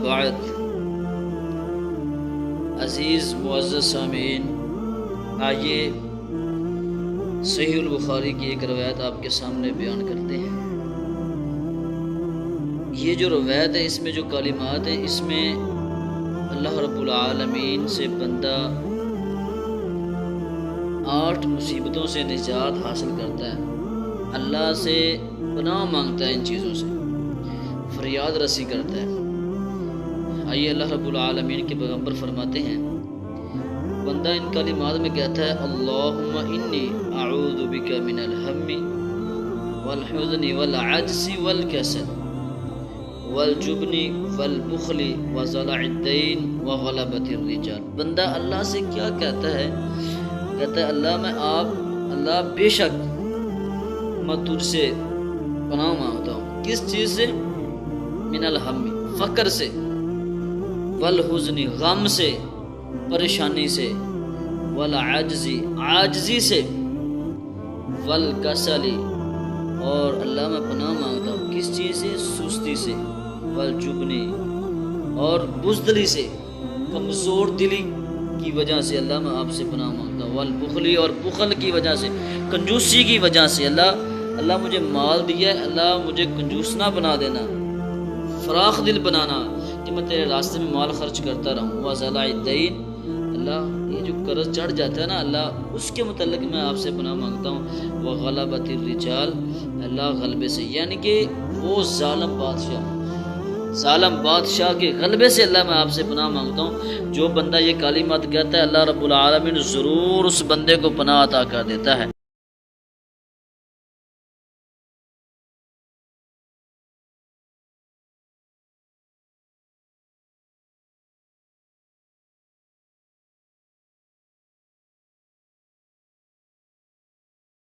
بعد، عزیز معزز سامعین، آئیے صحیح البخاری کی ایک روایت آپ کے سامنے بیان کرتے ہیں۔ یہ جو روایت ہے، اس میں جو کلمات ہیں، اس میں اللہ رب العالمین سے بندہ 8 مصیبتوں سے نجات حاصل کرتا ہے، اللہ سے پناہ مانگتا ہے، ان چیزوں سے فریاد رسی کرتا ہے۔ آئیے اللہ رب العالمین کے پیغمبر فرماتے ہیں، بندہ ان کلمات میں کہتا ہے، اللہم انی اعوذ بک من الہم والحزن والعجز والکسل والجبن والبخل وضلع الدین وغلبۃ الرجال۔ بندہ اللہ سے کیا کہتا ہے؟ کہتا ہے، اللہ بے شک میں تجھ سے پناہ مانگتا ہوں۔ کس چیز سے؟ من الہم، فقر سے، والحزن، غم سے، پریشانی سے، والعجز، عاجزی سے، والکسل، اور اللہ میں پناہ مانگتا ہوں کس چیز سے؟ سستی سے، والجبن، اور بزدلی سے، کمزور دلی کی وجہ سے اللہ میں آپ سے پناہ مانگتا ہوں، والبخل، اور بخل کی وجہ سے، کنجوسی کی وجہ سے۔ اللہ مجھے مال دیا ہے، اللہ مجھے کنجوس نہ بنا دینا، فراخ دل بنانا کہ میں تیرے راستے میں مال خرچ کرتا رہوں۔ وضلع الدین، اللہ یہ جو قرض چڑھ جاتا ہے نا، اللہ اس کے متعلق میں آپ سے پناہ مانگتا ہوں۔ وغلبۃ الرجال، اللہ غلبے سے، یعنی کہ وہ ظالم بادشاہ کے غلبے سے اللہ میں آپ سے پناہ مانگتا ہوں۔ جو بندہ یہ کلمات کہتا ہے، اللہ رب العالمین ضرور اس بندے کو پناہ عطا کر دیتا ہے۔